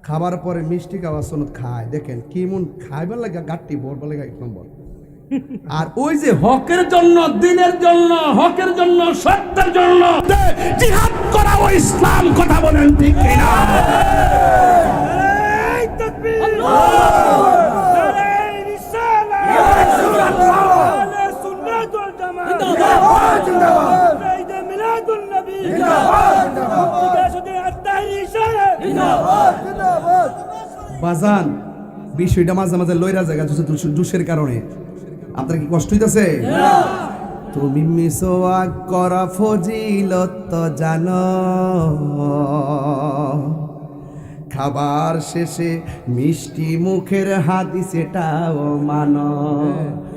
খাবার পরে মিষ্টি খাওয়া সুন্নত খায়। দেখেন কি মন খাইবার লাগে গাঠটি বলবার লাগে 1 নম্বর। আর ওই যে হকের জন্য, দিনের জন্য, হকের জন্য, সত্যের জন্য জিহাদ করা ওই ইসলাম। কথা বলেন ঠিক কিনা? বাজান বিষয়টা মাঝে মাঝে লইরা জায়গা জুসের কারণে আপনার কি কষ্ট হইতাছে? তুমি মিসওয়াক করা ফজিলত জানো, খাবার শেষে মিষ্টি মুখের হাদিস এটাও মানো।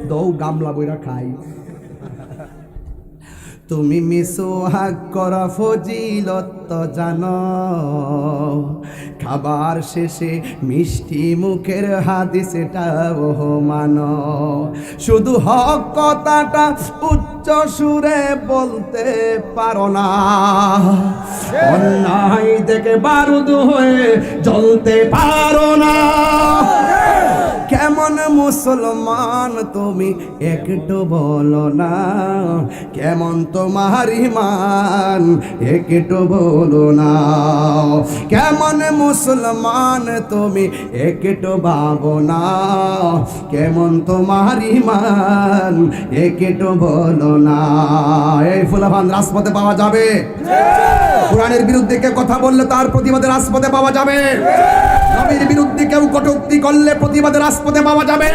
দৌ গামলা বইরা খাই। তুমি মিসওয়াক করা ফজিলত জানো, খাবার শেষে মিষ্টি মুখের হাদিস এটাও মানো। শুধু হক কথাটা উচ্চ সুরে বলতে পারো না, অন্যায় থেকে বারুদ হয়ে জ্বলতে পারো না। কেমন মুসলমান তুমি একটু বলো না, কেমন তোমার ঈমান একটু বলো না। কেমন মুসলমান তুমি একটু ভাবো না, কেমন তোমার ঈমান একটু বলো না। এই ফুলাফান রাজপথে পাওয়া যাবে? কোরআনের বিরুদ্ধে কেউ কথা বললে তার প্রতিবাদে রাজপথে পাওয়া যাবে। নবীর বিরুদ্ধে কেউ কটূক্তি করলে প্রতিবাদে রাজপথে পাওয়া যাবে।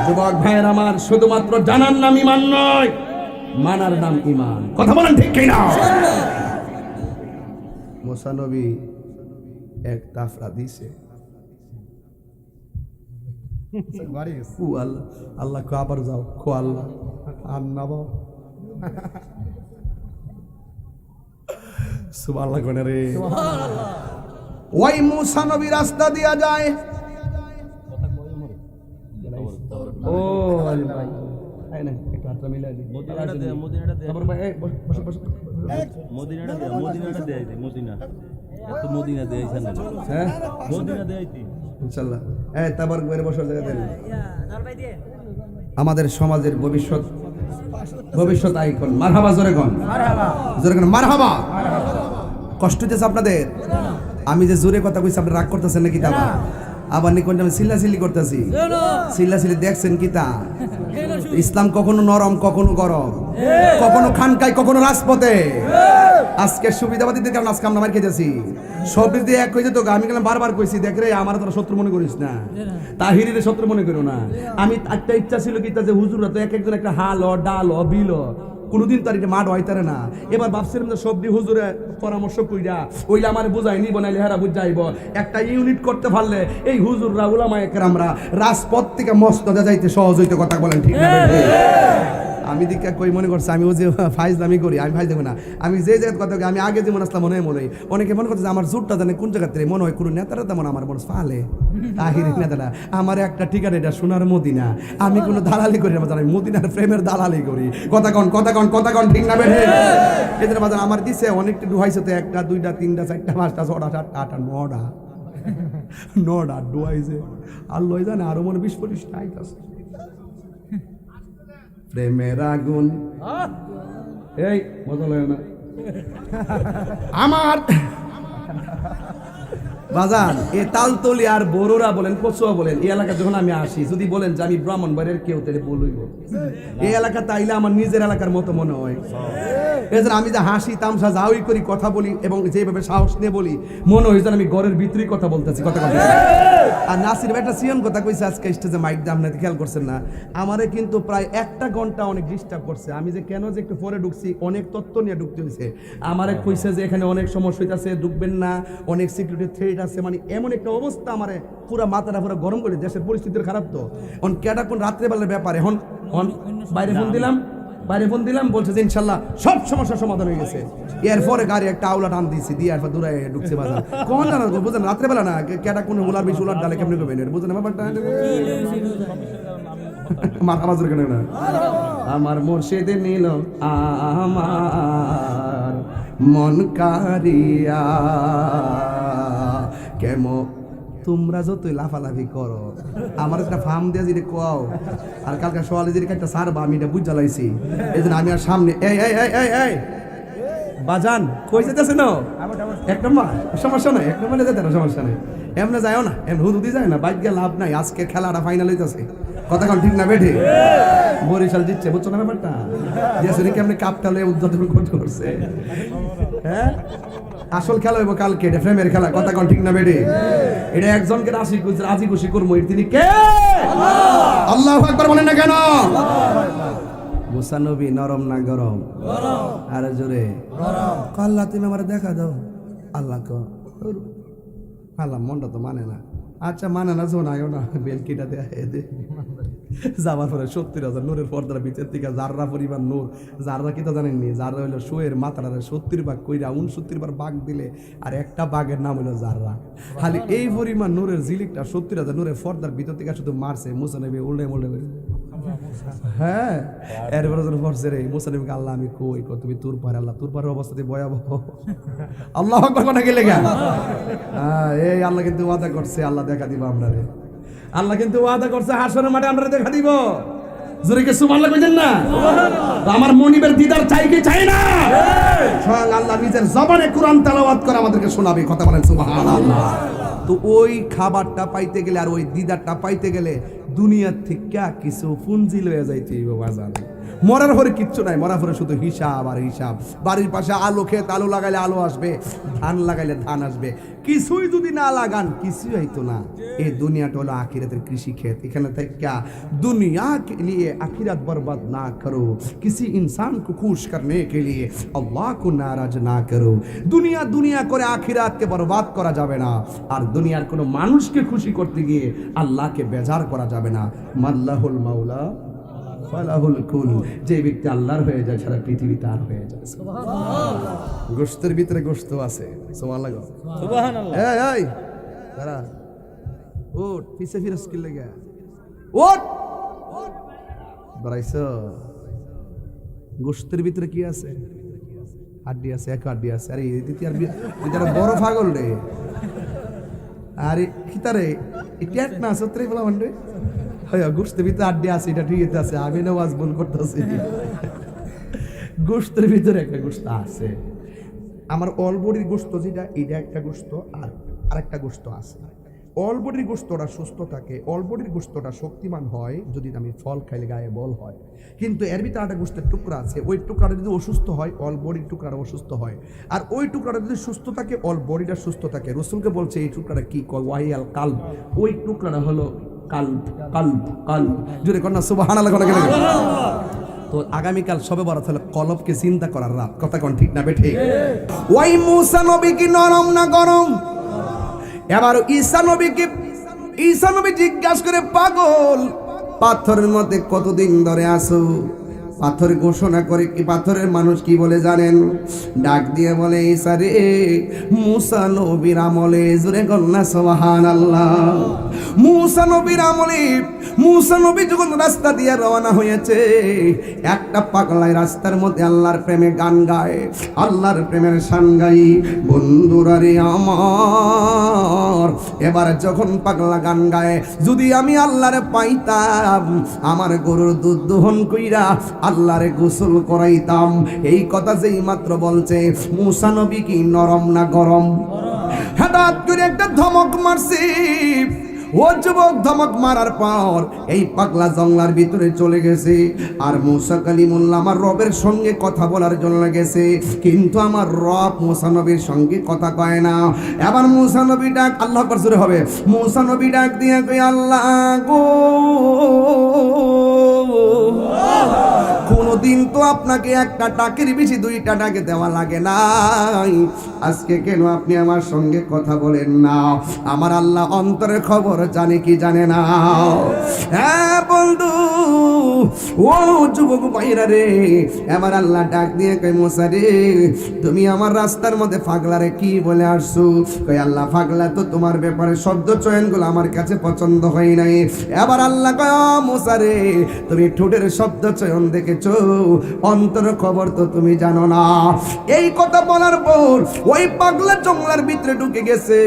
যুবক ভাইয়ের আমার, শুধুমাত্র জানার নাম ঈমান নয়, মানার নাম ঈমান। কথা বলেন ঠিক কিনা? মুসা নবী এক তাফরা দিছে, আল্লাহ কো আবার যাও, খো আল্লাহ আন্নাব সুবহানাল্লাহ কোনে রে। ওই মুসা নবী রাস্তা দিয়া যায়। ও ভাই আই না একটু হাতটা মিলাই দি। মদিনাটা দে, মদিনাটা দে। তারপর ভাই এই বস বস। মদিনাটা দে, মদিনাটা দে আইতে, মদিনা। এত মদিনা দে আইছেন না। হ্যাঁ মদিনা দে আইতে ইনশাআল্লাহ। এই তারপর ঘরে বসার জায়গা দেন। আমাদের সমাজের ভবিষ্যৎ আইকন। মারহাবা জোরে কোন? মারহাবা জোরে কোন? মারহাবা। কষ্ট হইতেছে আপনাদের? আমি যে জোরে কথা কইছি আপনি রাগ করতেছেন নাকি? তা আবার নিকন আমি সিল্লাসিল্লি করতেছি। সিল্লাসিল্লি দেখছেন কি তা? ইসলাম কখনো নরম, কখনো গরম, কখনো খানকায়, কখনো রাজপথে। আজকে সুবিধাবাদীদের কারণে আজকে আমরা মার খেতেছি। সব দিক দিয়ে এক হয়ে যেত। আমি গেলাম বারবার কইছি, দেখ রে আমার তোরা শত্রু মনে করিস না, তাহিরিরে শত্রু মনে করো না। আমি একটা ইচ্ছা ছিল কি যে হুজুররা তো এক একজন একটা হাল ডাল বিল কোনোদিন তার এটা মাঠ হইতারে না। এবার ভাবছিলাম যে সবদি হুজুরে পরামর্শ কইরা ওইলা আমার বুঝাইনি বনাইলে হেরা বুঝাইব। একটা ইউনিট করতে পারলে এই হুজুররা উলামায়ে কেরামরা রাজপথ থেকে মসনদে যাইতে সহজ হইতে। কথা বলেন ঠিক না? আমি দিকে কই মনে করছে আমি ও যে ফাইজলামি করি, আমি ফাইজ দেবো না। আমি যে জায়গায় কথা আমি আগে যেমন আসলাম মনে হয় অনেকে মনে করছে আমার জোরটা জানে কোন জায়গা থেকে মনে হয় কোনো নেতারা তেমন আমার মনে ফালে তাহির নেতারা। আমার একটা ঠিকানা এটা সোনার মদিনা। আমি কোনো দালালি করি না, আমি মদিনার প্রেমের দালালি করি। কথা কন ঠিক না বেঠে? এদের বাজার আমার দিছে অনেকটা ডুহাইছে তো, একটা দুইটা তিনটা চারটা পাঁচটা ছটা সাতটা আটটা নটা ডুহাইছে। আর লই জানে আরো মনে 20-25টা আইতাছে। প্রেমের আগুন এই মজা লাগে না আমার বাজান। এ তালতলি আর বড়রা বলেন, কচুয়া বলেন, এই এলাকা যখন আমি আসি যদি বলেন যে আমি ব্রাহ্মণবাড়ির কেউ তাহলে বলইব। এই এলাকা তাইলে আমার নিজের এলাকার মতো মনে হয়। এছাড়া আমি যে হাসি তামসা যাওই করি, কথা বলি এবং যেভাবে সাহস নিয়ে বলি, মনে হয় যেন আমি ঘরের ভিতরেই কথা বলতেছি। কথা আর নাসির ভাই একটা সিয়ন কথা কইছে আজকে স্টেজে মাইক দিয়ে, আপনারা খেয়াল করছেন না? আমারে কিন্তু প্রায় 1 ঘন্টা অনেক ডিস্টার্ব করছে। আমি যে কেন যে একটু পরে ঢুকছি, অনেক তথ্য নিয়ে ঢুকতে হয়েছে। আমারে কইছে যে এখানে অনেক সমস্যা হইতাছে, ঢুকবেন না, অনেক সিকিউরিটি থ্রেট আছে। মানে এমন একটা অবস্থা আমারে পুরা মাথাটা পুরো গরম করে। দেশের পরিস্থিতি খারাপ তো, এখন কেটা কোন রাত্রেবেলার ব্যাপার। এখন বাইরে ফোন দিলাম বলছে যে ইনশাল্লাহ সব সমস্যার সমাধান হয়ে গেছে। এরপরে গাড়ি একটা আউলা টান দিয়েছি দিয়ে এরপর দূরে ঢুকছে বাজার। কখন জানা বুঝলেন? রাত্রেবেলা না, কেটা কোন উলার বেশি উলার ডালে কেমনি করবেন বুঝলেন ব্যাপারটা? মাথাবাজের কেন না? আমার মুর্শিদে নিল আমার মন কারিয়া, তোমরা যতই লাফালাফি করো আমার একটা ফার্ম দিয়ে যদি কোয়াও আর কালকে সকালে যদি একটা সারবা আমি এটা বুঝ জ্বালাইছি এই জন্য আমি আর সামনে এই এই এই এই এই বাজান কই যেতেছে না এক নম্বর সমস্যা নাই এক নম্বরে যেতে না সমস্যা নেই এমনি যাও না এমনি হুদুদি যায় না বাইক গিয়ে লাভ নাই আজকে খেলাটা ফাইনাল হইতেছে কথা কোন ঠিক না বেঠে বরিশাল জিতছে বুঝছো না ব্যাপারটা যে কেমনি কাপটা লয়ে উদ্বোধন করছে হ্যাঁ আসল খেলা হইব কালকে এটা ফ্রেমের খেলা কথা কোন ঠিক না বেঠে এটা একজনকে রাজি খুশি করবো তিনি কে আল্লাহু আকবার বলেন না কেন মুসা নবী নরম না গরম আরে জোরে আল্লাহ তুমি আমার দেখা দাও আল্লাহ কো আল্লাহ মনটা তো মানে না আচ্ছা মানে না শোনায়ও না বেলকিটা দেয়া যাবার পরে 70,000 নূরের পর্দার ভিতর থেকে জাররা পরিমাণ নূর জাররা কি তো জানেননি জাররা হইলো শোয়ের মাথাটা 70 ভাগ কইরা 69 বার ভাগ দিলে আর একটা বাঘের নাম হইলো জাররা খালি এই পরিমাণ নূরের জিলিকটা 70,000 নূরের পর্দার ভিতর থেকে শুধু মারছে মুসা নবী উল্টে মুল্টে করে হ্যাঁ এরপরে যখন পড়ছে রে মুসা নবীকে আল্লাহ আমি কই তুমি তোর পারে আল্লাহ তোর পারে অবস্থাতে ভয়াবহ আল্লাহু আকবার কোনা গেলে গা এই আল্লাহ কিন্তু ওয়াদা করছে আল্লাহ দেখা দিব আমরা রে আল্লাহ কিন্তু ওয়াদা করছে হাসরের মাঠে আমরা দেখা দিব জোরে কি সুবহানাল্লাহ কইছেন না সুবহানাল্লাহ আমার মনিবের দিদার চাই কি চাই না স্বয়ং আল্লাহ নিজের জবানে কুরআন তেলাওয়াত করে আমাদেরকে শোনাবে কথা বলেন সুবহানাল্লাহ তো ওই খাবারটা পাইতে গেলে আর ওই দিদারটা পাইতে গেলে দুনিয়ার থেকে কিছু পুঞ্জি লয়ে যাইতে বাজার মরার পরে কিচ্ছু নাই মরার পরে শুধু হিসাব আর হিসাব বাড়ির পাশে আলু ক্ষেত আলু লাগাইলে আলু আসবে ধান লাগাইলে ধান আসবে কিছুই যদি না লাগান কিছুই হইতো না এই দুনিয়াটা হলো আখিরাতের কৃষি ক্ষেত এখানে থেকে दुनिया के लिए आखिरत बर्बाद ना करो किसी इंसान को खुश करने के लिए अल्लाह को नाराज ना करो दुनिया दुनिया করে আখিরাতকে বরবাদ করা যাবে না আর দুনিয়ার কোনো মানুষকে খুশি করতে গিয়ে আল্লাহকে বেজার করা যাবে না মাল্লাহুল মাওলা ফালাহুল কুল যে ব্যক্তি আল্লাহর হয়ে যায় সারা পৃথিবী তার হয়ে যায় সুবহানাল্লাহ গোশতের ভিতরে গোশত আছে সুবহানাল্লাহ সুবহানাল্লাহ এই এই দাঁড়া ওঠ পিছে ফিরস কি লাগা ওঠ বড়াইছো গোশতের ভিতরে কি আছে হাড্ডি আছে এক হাড্ডি আছে আরে এটা বড় পাগল রে আরে কিতারে এটা না সত্রে বলা মানে হ্যাঁ গোশতের ভিতরে হাড্ডি আছে এটা ঠিক আছে আমি নামাজ বল করতেছি গোশতের ভিতরে একটা গোশত আছে আমার অল বডির গোশত যেটা এটা একটা গোশত আর আরেকটা গোশত আছে অল বডির গোশতটা সুস্থ থাকে অল বডির গোশতটা শক্তিমান হয় যদি আমি ফল খাইলে গায়ে বল হয় কিন্তু এর ভিতরে একটা গোশতের টুকরা আছে ওই টুকরাটা যদি অসুস্থ হয় অল বডির টুকরাটা অসুস্থ হয় আর ওই টুকরাটা যদি সুস্থ থাকে অল বডিটা সুস্থ থাকে রাসূলকে বলছে এই টুকরাটা কি কয় ওয়াইয়াল কালব ওই টুকরাটা হলো কালব কালব কালব জোরে কর না সুবহানাল্লাহ কোনা গেলে তো আগামীকাল সবে বরাত হলো কলবকে চিন্তা করার রাত কথা কোন ঠিক না বেঠে ওই মুসা নবী কি নরম না গরম এবার ঈসা নবী জিজ্ঞাসা করে পাগল পাথরের মধ্যে কতদিন ধরে আসো পাথর ঘোষণা করে কি পাথরের মানুষ কি বলে জানেন ডাক দিয়ে বলে ঈসা রে মুসা নবীর আমলে জোরে গন্না সুবহানাল্লাহ মুসা নবী যখন রাস্তা দিয়ে রওনা হয়েছে একটা পাগলাই রাস্তার মধ্যে আল্লাহর প্রেমে গান গায় আল্লাহর প্রেমের শান গাই বন্ধুরা রে আমার এবার যখন পাগলা গান গায় যদি আমি আল্লাহরে পাইতাম আমার গরুর দুধ দহন কইরা আল্লাহরে গোসল করাইতাম এই কথা যেই মাত্র বলছে মুসা নবী কি নরম না গরম হঠাৎ করে একটা ধমক মারছে ও যুবক ধমক মারার পর এই পাগলা জঙ্গলার ভিতরে চলে গেছে আর মুসা কালিমুল্লাহ আমার রবের সঙ্গে কথা বলার জন্য গেছে কিন্তু আমার রব মুসা নবীর সঙ্গে কথা কয় না এবার মুসা নবী ডাক আল্লাহ আকবার জোরে হবে মুসা নবী ডাক দিয়ে কই আল্লাহ গো কোনদিন তো আপনাকে একটা টাকের বেশি দুইটা টাকে দেওয়া লাগে নাই আজকে কেন আপনি আমার সঙ্গে কথা বলেন না আমার আল্লাহ অন্তরের খবর জানে কি জানে না হ্যাঁ বন্ধু ও যুবক ভাইরা রে এবার আল্লাহ ডাক দিয়ে কই মুসা রে তুমি আমার রাস্তার মধ্যে পাগলারে কি বলে আসছো কই আল্লাহ পাগলা তো তোমার ব্যাপারে শব্দ চয়নগুলো আমার কাছে পছন্দ হয় নাই এবার আল্লাহ কয় মুসা রে তুমি ঠোঁটের শব্দ চয়ন দেখেছো অন্তর খবর তো তুমি জানো না। এই কথা বলার পর ওই পাগলা জঙ্গলার ভিতরে ঢুকে গেছে।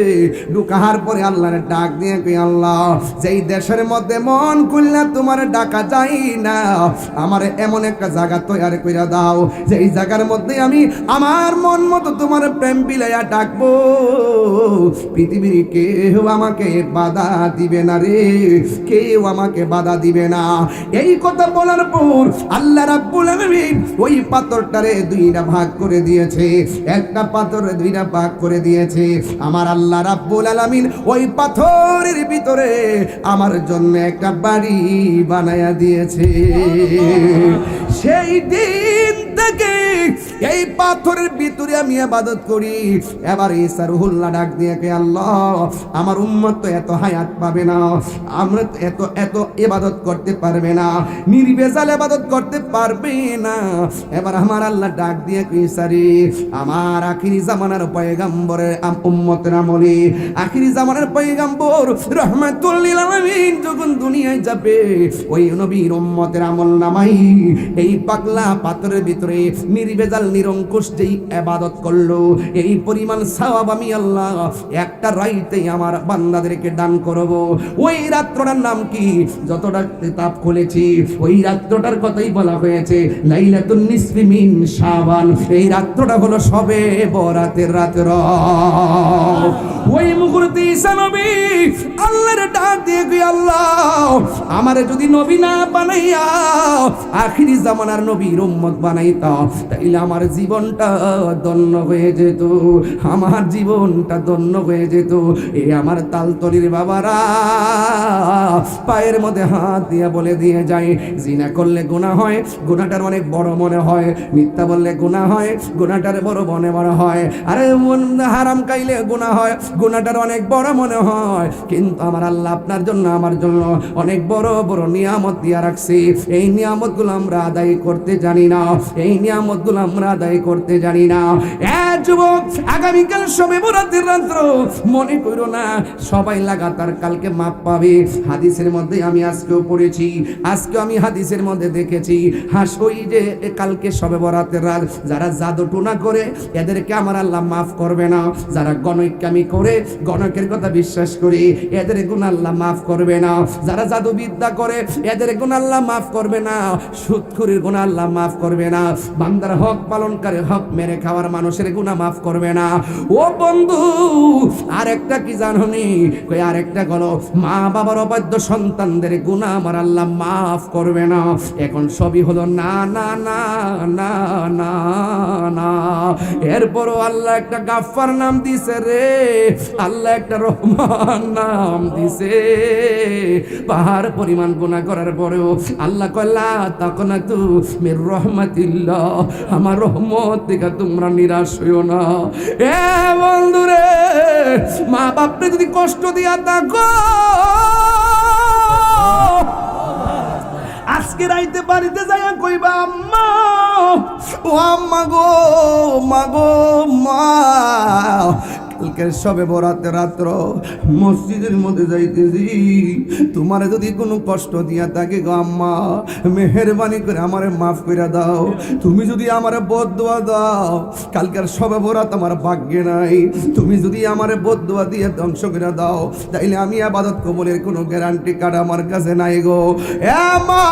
ঢুকার পরে আল্লাহর ডাক দিয়ে কই আল্লাহ, যেই দেশের মধ্যে মন খুলনা তোমার ডাকা যায় না, আমার এমন একটা জায়গা তৈরি করে দাও যেই জায়গার মধ্যে আমি আমার মন মতো তোমার প্রেম বিলাইয়া ডাকবো। পৃথিবীর কেউ আমাকে বাধা দিবে না রে, কেউ আমাকে বাধা দিবে না। এই কথা বলার পর আল্লাহ রাব্বুল আলামিন ওই পাথরটারে দুইটা ভাগ করে দিয়েছে। একটা পাথরে দুইটা ভাগ করে দিয়েছে। আমার আল্লাহ রাব্বুল আলামিন ওই পাথরের ভিতরে আমার জন্য একটা বাড়ি বানায়া দিয়েছে। সেই দিন থেকে এই পাথরের ভিতরে আমি ইবাদত করি। এবার ঈসা রুহুল্লাহ ডাক দিয়ে কে আল্লাহ, আমার উম্মত তো এত হায়াত পাবে না, আমরা তো এত ইবাদত করতে পারবে না, নির্ভেজাল ইবাদত করতে পারবে না। এবার আমার আল্লাহ ডাক দিয়ে কে ঈসা রে, আমার আখিরি জামানার পয়গম্বরের উম্মতের আমলে আখিরি জামানার পয়গম্বর রাহমাতুল লিল আলামিন যখন দুনিয়ায় যাবে, ওই নবীর উম্মতের আমল নামাই এই পাগলা পাথরের ভিতরে নির্ভেজাল নিরঙ্কুশ যেই ইবাদত করলো, এই পরিমাণ সওয়াব আমি আল্লাহ একটা রাইতে আমার বান্দাদেরকে দান করব। ওই রাত্রটার নাম কি? যতটা কিতাব খুলেছি ওই রাত্রটার কথাই বলা হয়েছে লাইলাতুন নিসফি মিন শাবান। এই রাত্রটা হলো সবে বরাতের রাত্র। ওই মুহূর্তে ঈসা নবী আল্লাহর ডাক দিয়ে গিয়ে আল্লাহ, আমারে যদি নবী না বানাইয়া আখিরি জামানার নবীর উম্মত বানাইতা, তাইলে আমার জীবনটা ধন্য হয়ে যেত, আমার জীবনটা ধন্য হয়ে যেত। এই আমার তালতলির বাবারা পায়ের মধ্যে হাত দিয়ে বলে দিয়ে যায়, জিনা করলে গুনাহ হয়, গুনাহটার অনেক বড় মনে হয়। মিথ্যা বললে গুনাহ হয়, গুনাহটার বড় মনে হয়। আরে হারাম খাইলে গুনাহ হয়, গুনাহটার অনেক বড় মনে হয়। কিন্তু আমার আল্লাহ আপনার জন্য আমার জন্য অনেক বড় বড় নিয়ামত দিয়া রাখছে। এই নিয়ামতগুলো আমরা আদায় করতে জানি না, এই নিয়ামতগুলো আমরা আদায় করতে জানি না। যুবক, আগামীকাল শবে বরাতের রাত্র, মনে করো না সবাই লাগাতার কালকে মাপ পাবে। হাদিসের মধ্যে আমি আজকেও পড়েছি, আজকেও আমি হাদিসের মধ্যে দেখেছি, ওই যে কালকে শবে বরাতের রাত যারা জাদু টুনা করে এদেরকে আমার আল্লাহ মাফ করবে না। যারা গণকামি করে, গণকের কথা বিশ্বাস করে, এদের গুনাহ আল্লাহ মাফ করবে না। যারা জাদু বিদ্যা করে এদের গুনাহ আল্লাহ মাফ করবে না। সুদখোরের গুনাহ আল্লাহ মাফ করবে না। বান্দার হক পালনকারী, হক মেরে খাওয়ার মানুষের গুনাহ মাফ করবে না। ও বন্ধু, আরেকটা কি জানোনি? কই আরেকটা হলো মা বাবার অবাধ্য সন্তানদের গুনাহ আমার আল্লাহ মাফ করবে না। এখন সবই হলো না না না না না না। এরপরও আল্লাহ একটা গাফফার নাম দিছে রে, আল্লাহ একটা রহমান নাম দিছে। পাহাড় পরিমাণ গুনাহ করার পরেও আল্লাহ কল্লা তাকনাতু মির রহমাতিল্লাহ, আমার রহমত থেকে তোমরা নিরাশ হইও না। এ বন্ধুরে, মা বাপরে যদি কষ্ট দিয়া থাকো, আজকে রাইতে বাড়িতে যাইয়া কইবা আম্মা, ও আম্মা গো, মা গো, মা, কালকের সবে বরাতের রাত্র মসজিদের মধ্যে যাইতেছি, তোমার যদি কোনো কষ্ট দিয়া থাকে গো আম্মা, মেহেরবানি করে আমারে মাফ করে দাও। তুমি যদি আমারে বদদুয়া দাও, কালকের সবে বরাত আমার ভাগ্যে নাই, তুমি যদি আমারে বদদুয়া দিয়ে ধ্বংস করে দাও, তাইলে আমি ইবাদত কবুলের কোনো গ্যারান্টি কার্ড আমার কাছে নাই গো। এ মা,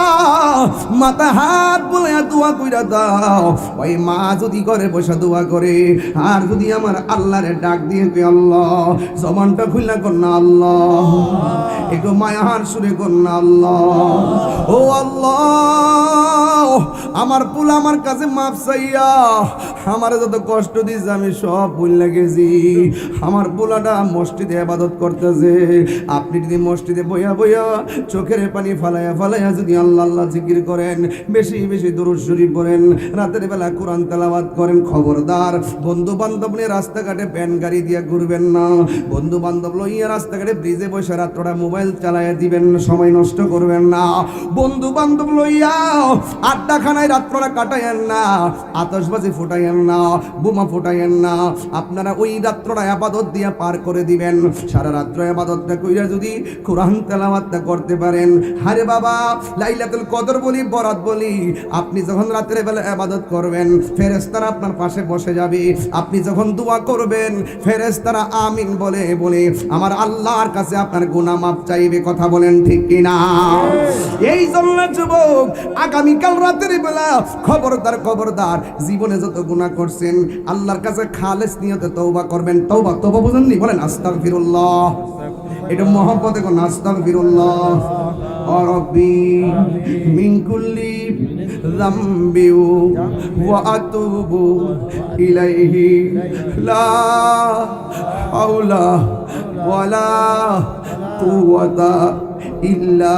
মাথা হাত বলে দোয়া কইরা দাও। ওই মা যদি ঘরে বসে দোয়া করে, আর যদি আমার আল্লাহরে ডাক দিয়ে আল্লাহ, জবানটা খুলনা কর না আল্লাহ, একটু মায়ার সুরে কর না আল্লাহ, ও আল্লাহ, আমার পুল আমার কাছে মাফ চাইয়া, আমার যত কষ্ট দিয়েছে আমি সব ভুলে গেছি। আমার পোলাটা মসজিদে ইবাদত করতেছে, আপনি যদি মসজিদে বইয়া বইয়া চোখের পানি ফালাইয়া ফালাইয়া যদি আল্লাহ আল্লাহ জিকির করেন, বেশি বেশি দুরূদ শরীফ পড়েন, রাতের বেলা কোরআন তেলাওয়াত করেন, খবরদার বন্ধু বান্ধব নিয়ে রাস্তাঘাটে ভ্যান গাড়ি দিয়ে ঘুরবেন না। বন্ধু বান্ধব লইয়া রাস্তাঘাটে ব্রিজে বসে রাত্রটা মোবাইল চালাইয়া দিবেন না, সময় নষ্ট করবেন না। বন্ধু বান্ধব লইয়া আড্ডাখানায় রাত্রটা কাটাইয়েন না, আতশবাজি ফুটাইয়েন না, বোমা ফুটাইয়েন না। আপনারা ওই রাত্রটা ইবাদত দিয়ে পার করে দিবেন। সারা রাত্র ইবাদতটা কইরা যদি কোরআন তেলাওয়াতটা করতে পারেন, আরে বাবা লাইলাতুল কদর বলি, বরাত বলি, আপনি যখন রাতের বেলা ইবাদত করবেন ফেরেশতারা আপনার পাশে বসে যাবে। আপনি যখন দোয়া করবেন ফেরেশতারা আমিন বলে বলে আমার আল্লাহর কাছে আপনার গুনাহ মাফ চাইবে। কথা বলেন ঠিক কিনা? এই জন্য যুবক, আগামীকাল রাতের বেলা খবরদার খবরদার, জীবনে যত গুনাহ করছেন আল্লাহর কাছে খালেস নিয়তে তওবা করবেন। তওবা তওবা বুঝেননি? বলেন আস্তাগফিরুল্লাহ। এটা মহব্বতে কোন আস্তাগফিরুল্লাহ ও রব্বি মিন কুল্লি যামবি ওয়া আতুবু ইলাইহি লা হাওলা ওয়ালা কুওয়াতা ইল্লা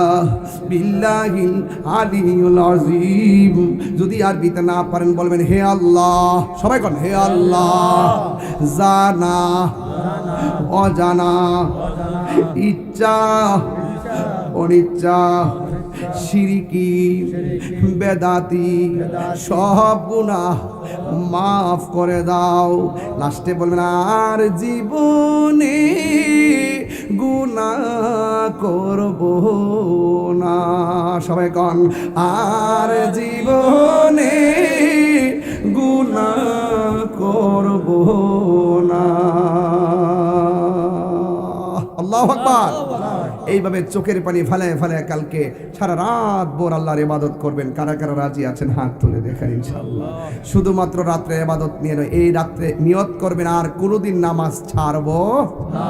বিল্লাহিল আলিয়্যিল আযীম। যদি আরবিতে না পারেন বলবেন হে আল্লাহ, সবাই কোন হে আল্লাহ, জানা অজানা, ইচ্ছা অনিচ্ছা, শিরকি বেদাতি সব গুনাহ মাফ করে দাও। লাস্টে বলবেন আর জীবনে গুনাহ করব না। সবাই কন আর জীবনে গুনাহ করব না। আল্লাহু আকবার। এইভাবে চোখের পানি ফালায় ফালায় কালকে সারা রাত ভোর আল্লাহর ইবাদত করবেন। কারা কারা রাজি আছেন হাত তুলে দেখেন ইনশাআল্লাহ। শুধুমাত্র রাত্রে ইবাদত নিয়ে নয়, এই রাত্রে নিয়ত করবেন আর কোনোদিন নামাজ ছাড়বো না।